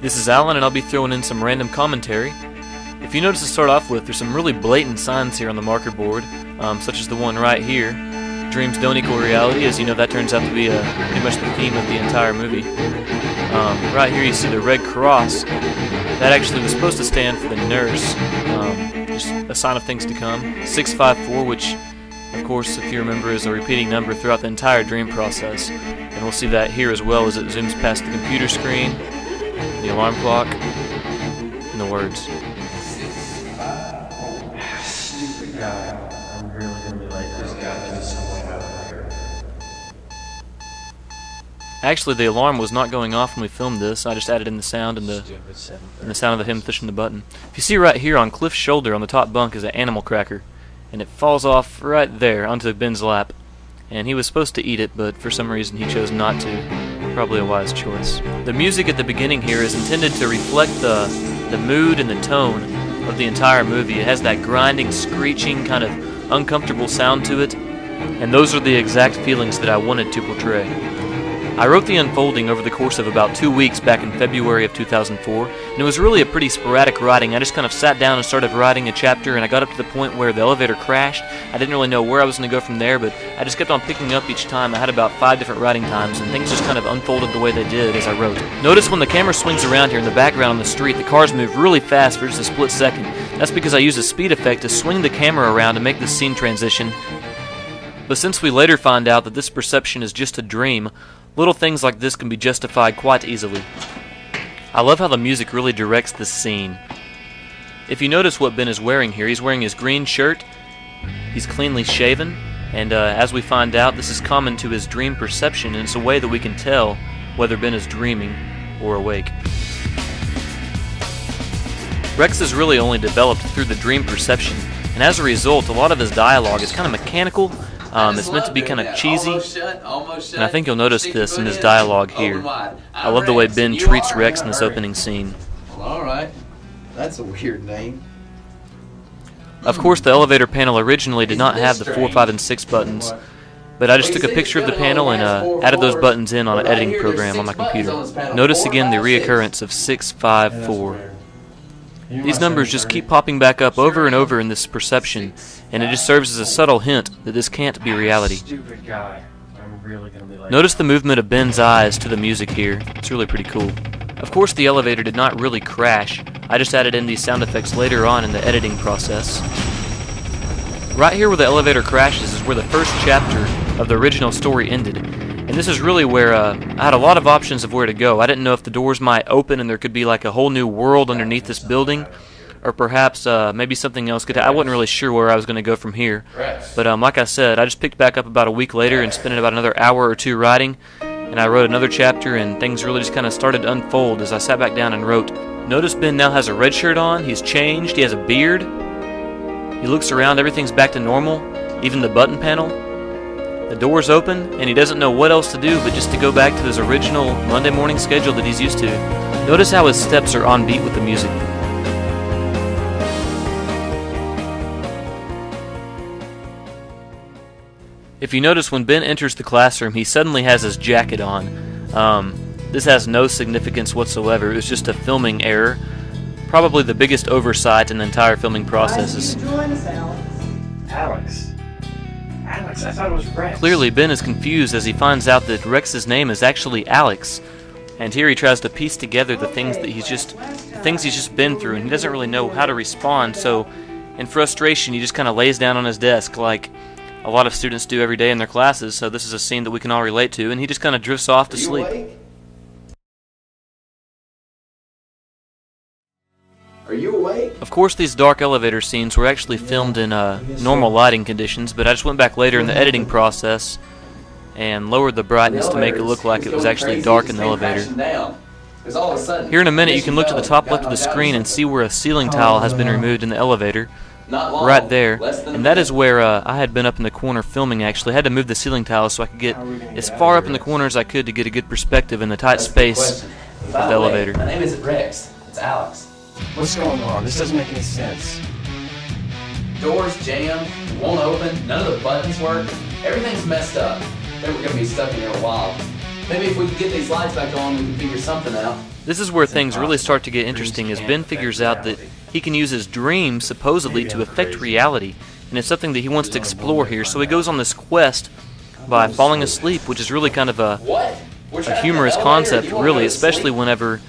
This is Alan, and I'll be throwing in some random commentary. If you notice to start off with, there's some really blatant signs here on the marker board, such as the one right here. Dreams don't equal reality, as you know that turns out to be pretty much the theme of the entire movie. Right here you see the red cross. That actually was supposed to stand for the nurse, just a sign of things to come. 654, which of course, if you remember, is a repeating number throughout the entire dream process. And we'll see that here as well as it zooms past the computer screen, the alarm clock, and the words. Stupid guy. I'm really gonna be late. There's gotta be some way out of here. Actually, the alarm was not going off when we filmed this. I just added in the sound and the sound of him pushing the button. If you see right here on Cliff's shoulder on the top bunk is an animal cracker, and it falls off right there onto Ben's lap. And he was supposed to eat it, but for some reason he chose not to. Probably a wise choice. The music at the beginning here is intended to reflect the mood and the tone of the entire movie. It has that grinding, screeching, kind of uncomfortable sound to it, and those are the exact feelings that I wanted to portray. I wrote the unfolding over the course of about 2 weeks back in February of 2004, and it was really a pretty sporadic writing. I just kind of sat down and started writing a chapter, and I got up to the point where the elevator crashed. I didn't really know where I was going to go from there, but I just kept on picking up each time. I had about 5 different writing times, and things just kind of unfolded the way they did as I wrote. Notice when the camera swings around here in the background on the street, the cars move really fast for just a split second. That's because I used a speed effect to swing the camera around to make the scene transition. But since we later find out that this perception is just a dream, little things like this can be justified quite easily. I love how the music really directs this scene. If you notice what Ben is wearing here, he's wearing his green shirt, he's cleanly shaven, and as we find out, this is common to his dream perception, and it's a way that we can tell whether Ben is dreaming or awake. Rex is really only developed through the dream perception, and as a result, a lot of his dialogue is kind of mechanical. It's meant to be kind of cheesy, and I think you'll notice this in his dialogue here. I love the way Ben treats Rex in this opening scene. Alright, that's a weird name. Of course, the elevator panel originally did not have the 4, 5, and 6 buttons, but I just took a picture of the panel and added those buttons in on an editing program on my computer. Notice again the reoccurrence of 654. These numbers just keep popping back up over and over in this perception, and it just serves as a subtle hint that this can't be reality. Notice the movement of Ben's eyes to the music here. It's really pretty cool. Of course, the elevator did not really crash. I just added in these sound effects later on in the editing process. Right here where the elevator crashes is where the first chapter of the original story ended. And this is really where I had a lot of options of where to go. I didn't know if the doors might open and there could be like a whole new world underneath this building, or perhaps maybe something else could. I wasn't really sure where I was going to go from here. But like I said, I just picked back up about a week later and spent about another hour or two writing, and I wrote another chapter, and things really just kind of started to unfold as I sat back down and wrote. Notice Ben now has a red shirt on, he's changed, he has a beard, he looks around, everything's back to normal, even the button panel. The door's open, and he doesn't know what else to do but just to go back to his original Monday morning schedule that he's used to. Notice how his steps are on beat with the music. If you notice, when Ben enters the classroom, he suddenly has his jacket on. This has no significance whatsoever. It was just a filming error. Probably the biggest oversight in the entire filming process is... Alex, I thought it was Rex. Clearly, Ben is confused as he finds out that Rex's name is actually Alex. And here he tries to piece together the things that he's just been through, and he doesn't really know how to respond, so in frustration he just kind of lays down on his desk like a lot of students do every day in their classes, so this is a scene that we can all relate to, and he just kind of drifts off to sleep. Are you awake? Of course, these dark elevator scenes were actually filmed in normal lighting conditions, but I just went back later in the editing process and lowered the brightness to make it look like it was actually dark in the elevator. Here in a minute you can look to the top left of the screen and see where a ceiling tile has been removed in the elevator. Right there, and that is where I had been up in the corner filming actually. I had to move the ceiling tile so I could get as far up in the corner as I could to get a good perspective in the tight space of the elevator. My name isn't Rex, it's Alex. What's going on? This doesn't make any sense. Doors jammed, won't open, none of the buttons work, everything's messed up. Then we're gonna be stuck in here a while. Maybe if we could get these lights back on, we can figure something out. This is where things really start to get interesting as Ben figures out that he can use his dreams supposedly to affect reality, and it's something that he wants to explore here, so he goes on this quest by falling asleep, which is really kind of a humorous concept, really, especially whenever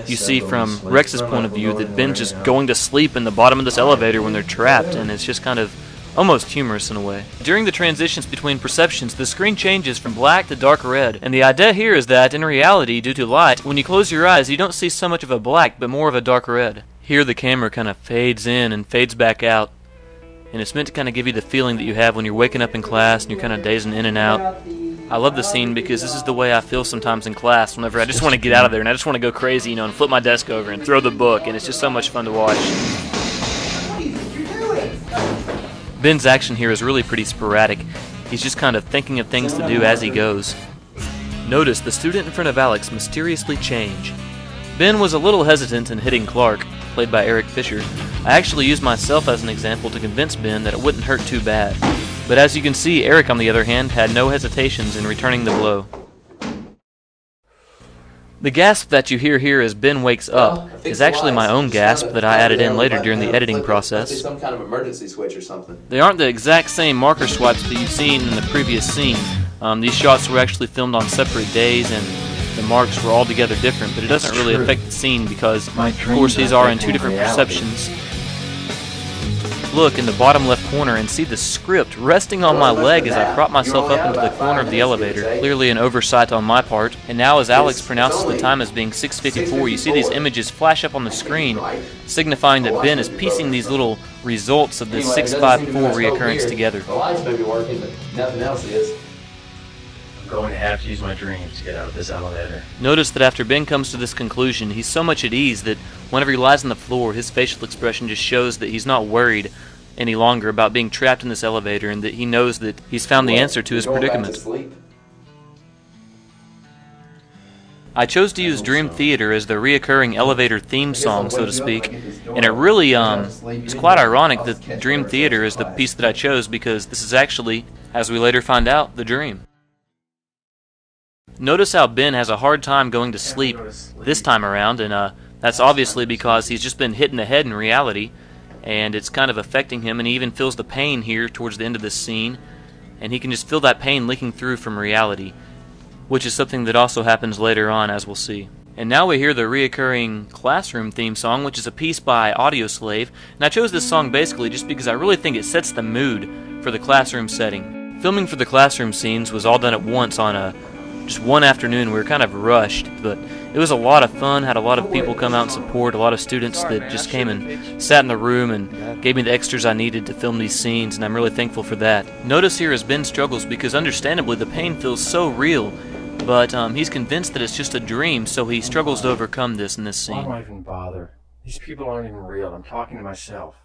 you see from Rex's point of view that Ben's just going to sleep in the bottom of this elevator when they're trapped, and it's just kind of almost humorous in a way. During the transitions between perceptions, the screen changes from black to dark red, and the idea here is that, in reality, due to light, when you close your eyes, you don't see so much of a black, but more of a dark red. Here the camera kind of fades in and fades back out, and it's meant to kind of give you the feeling that you have when you're waking up in class and you're kind of dazing in and out. I love the scene because this is the way I feel sometimes in class whenever I just want to get out of there and I just want to go crazy, you know, and flip my desk over and throw the book, and it's just so much fun to watch. Ben's action here is really pretty sporadic. He's just kind of thinking of things to do as he goes. Notice the student in front of Alex mysteriously change. Ben was a little hesitant in hitting Clark, played by Eric Fisher. I actually used myself as an example to convince Ben that it wouldn't hurt too bad. But as you can see, Eric, on the other hand, had no hesitations in returning the blow. The gasp that you hear here as Ben wakes up is actually my own gasp that I added in later during the editing process. Some kind of emergency switch or something. They aren't the exact same marker swipes that you've seen in the previous scene. These shots were actually filmed on separate days and the marks were altogether different, but it doesn't really affect the scene because, of course, these are in two different perceptions. Look in the bottom left corner and see the script resting on my leg as I prop myself up into the corner of the elevator. Clearly an oversight on my part. And now as Alex pronounces the time as being 6:54, you see these images flash up on the screen, signifying that Ben is piecing these little results of the 654 reoccurrence together. The lights may be working, but nothing else is. I'm going to have to use my dreams to get out of this elevator. Notice that after Ben comes to this conclusion, he's so much at ease that whenever he lies on the floor, his facial expression just shows that he's not worried any longer about being trapped in this elevator and that he knows that he's found the answer to his predicament. I chose to use Dream Theater as the reoccurring elevator theme song, so to speak, and it really it's quite ironic that Dream Theater is the piece that I chose because this is actually, as we later find out, the dream. Notice how Ben has a hard time going to sleep this time around, and that's obviously because he's just been hit in the head in reality, and it's kind of affecting him, and he even feels the pain here towards the end of this scene, and he can just feel that pain leaking through from reality, which is something that also happens later on, as we'll see. And now we hear the reoccurring classroom theme song, which is a piece by Audioslave, and I chose this song basically just because I really think it sets the mood for the classroom setting. Filming for the classroom scenes was all done at once on just one afternoon. We were kind of rushed, but it was a lot of fun, had a lot of people come out and support, a lot of students that just came and sat in the room and gave me the extras I needed to film these scenes, and I'm really thankful for that. Notice here as Ben struggles because understandably the pain feels so real, but he's convinced that it's just a dream, so he struggles to overcome this in this scene. Why do I even bother? These people aren't even real. I'm talking to myself.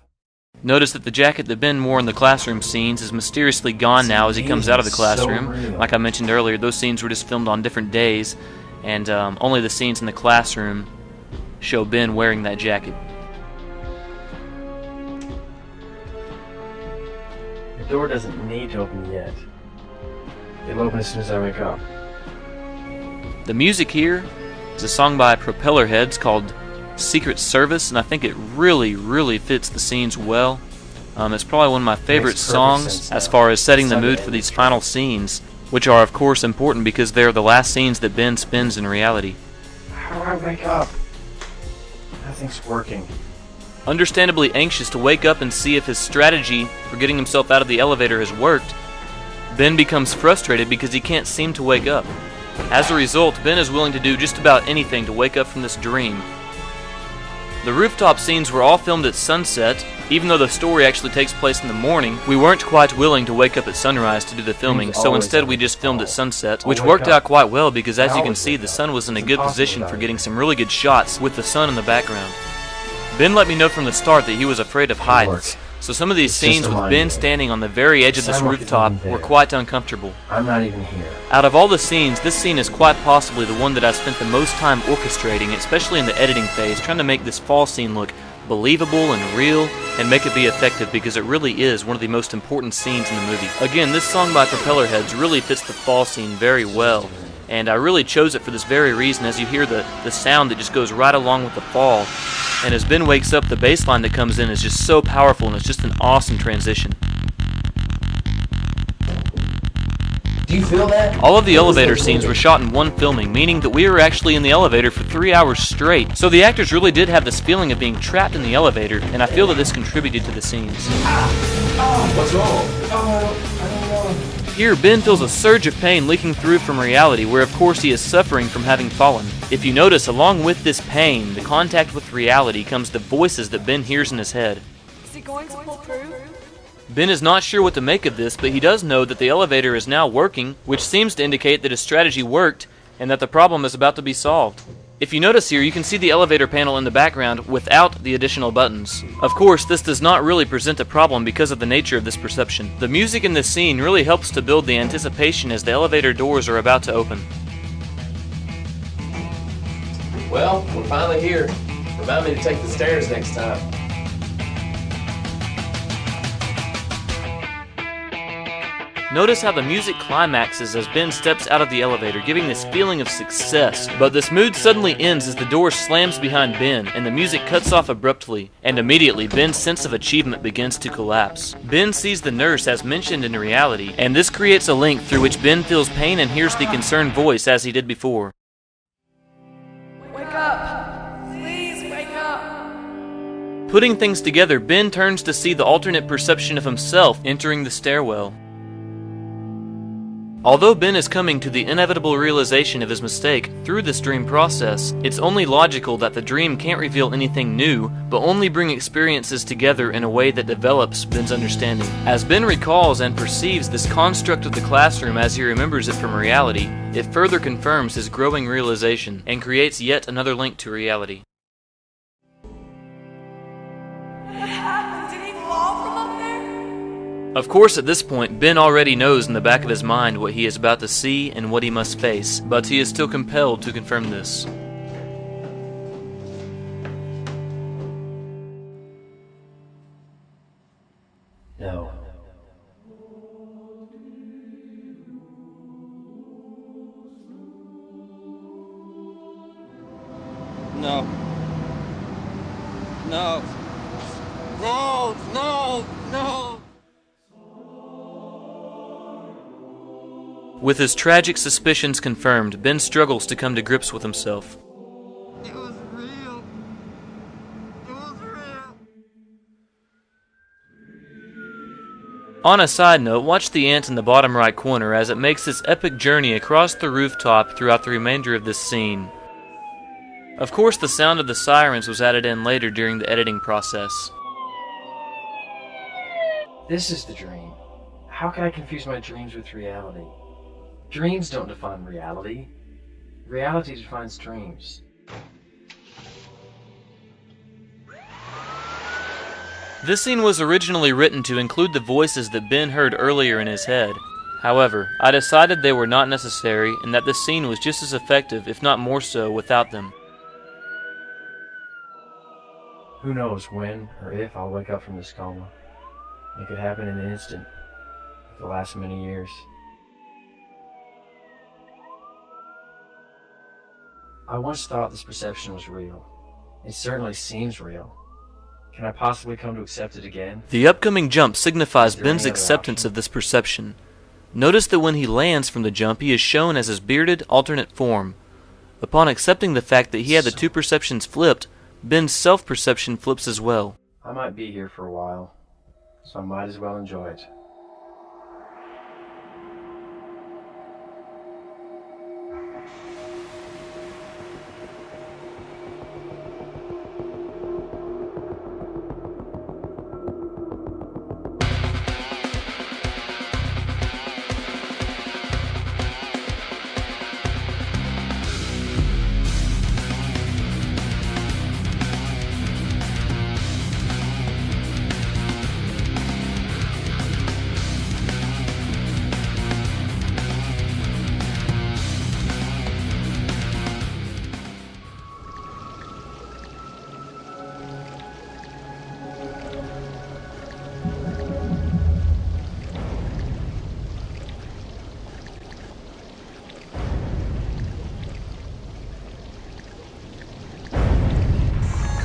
Notice that the jacket that Ben wore in the classroom scenes is mysteriously gone now as he comes out of the classroom. Like I mentioned earlier, those scenes were just filmed on different days, and only the scenes in the classroom show Ben wearing that jacket. The door doesn't need to open yet. It'll open as soon as I wake up. The music here is a song by Propellerheads called Secret Service, and I think it really fits the scenes well. It's probably one of my favorite songs as far as setting the mood for these final scenes, which are of course important because they're the last scenes that Ben spends in reality. How do I wake up? Nothing's working. Understandably anxious to wake up and see if his strategy for getting himself out of the elevator has worked, Ben becomes frustrated because he can't seem to wake up. As a result, Ben is willing to do just about anything to wake up from this dream. The rooftop scenes were all filmed at sunset. Even though the story actually takes place in the morning, we weren't quite willing to wake up at sunrise to do the filming, so instead we just filmed at sunset, which worked out quite well because as you can see, the sun was in a good position for getting some really good shots with the sun in the background. Ben let me know from the start that he was afraid of heights, so some of these scenes with Ben standing on the very edge of this rooftop were quite uncomfortable. I'm not even here. Out of all the scenes, this scene is quite possibly the one that I spent the most time orchestrating, especially in the editing phase, trying to make this fall scene look believable and real and make it be effective because it really is one of the most important scenes in the movie. Again, this song by Propellerheads really fits the fall scene very well. And I really chose it for this very reason, as you hear the sound that just goes right along with the fall. And as Ben wakes up, the bass line that comes in is just so powerful, and it's just an awesome transition. Do you feel that? All of the elevator scenes were shot in one filming, meaning that we were actually in the elevator for 3 hours straight. So the actors really did have this feeling of being trapped in the elevator, and I feel that this contributed to the scenes. What's wrong? I don't know. Here, Ben feels a surge of pain leaking through from reality, where of course he is suffering from having fallen. If you notice, along with this pain, the contact with reality, comes the voices that Ben hears in his head. Is he going to pull through? Ben is not sure what to make of this, but he does know that the elevator is now working, which seems to indicate that his strategy worked, and that the problem is about to be solved. If you notice here, you can see the elevator panel in the background without the additional buttons. Of course, this does not really present a problem because of the nature of this perception. The music in this scene really helps to build the anticipation as the elevator doors are about to open. Well, we're finally here. Remind me to take the stairs next time. Notice how the music climaxes as Ben steps out of the elevator, giving this feeling of success. But this mood suddenly ends as the door slams behind Ben, and the music cuts off abruptly, and immediately Ben's sense of achievement begins to collapse. Ben sees the nurse as mentioned in reality, and this creates a link through which Ben feels pain and hears the concerned voice as he did before. Wake up! Please wake up! Putting things together, Ben turns to see the alternate perception of himself entering the stairwell. Although Ben is coming to the inevitable realization of his mistake through this dream process, it's only logical that the dream can't reveal anything new, but only bring experiences together in a way that develops Ben's understanding. As Ben recalls and perceives this construct of the classroom as he remembers it from reality, it further confirms his growing realization and creates yet another link to reality. What happened? Did he fall from up there? Of course, at this point, Ben already knows in the back of his mind what he is about to see and what he must face, but he is still compelled to confirm this. No. No. No. No, no, no. With his tragic suspicions confirmed, Ben struggles to come to grips with himself. It was real. It was real. On a side note, watch the ant in the bottom right corner as it makes its epic journey across the rooftop throughout the remainder of this scene. Of course, the sound of the sirens was added in later during the editing process. This is the dream. How can I confuse my dreams with reality? Dreams don't define reality. Reality defines dreams. This scene was originally written to include the voices that Ben heard earlier in his head. However, I decided they were not necessary and that this scene was just as effective, if not more so, without them. Who knows when or if I'll wake up from this coma. It could happen in an instant. It could last many years. I once thought this perception was real. It certainly seems real. Can I possibly come to accept it again? The upcoming jump signifies Is there Ben's any other acceptance option? of this perception. Notice that when he lands from the jump, he is shown as his bearded, alternate form. Upon accepting the fact that he had the two perceptions flipped, Ben's self-perception flips as well. I might be here for a while, so I might as well enjoy it.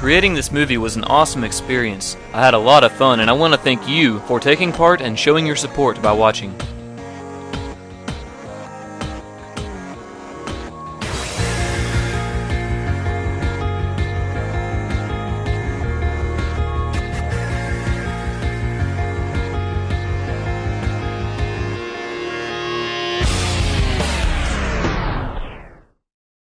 Creating this movie was an awesome experience. I had a lot of fun, and I want to thank you for taking part and showing your support by watching.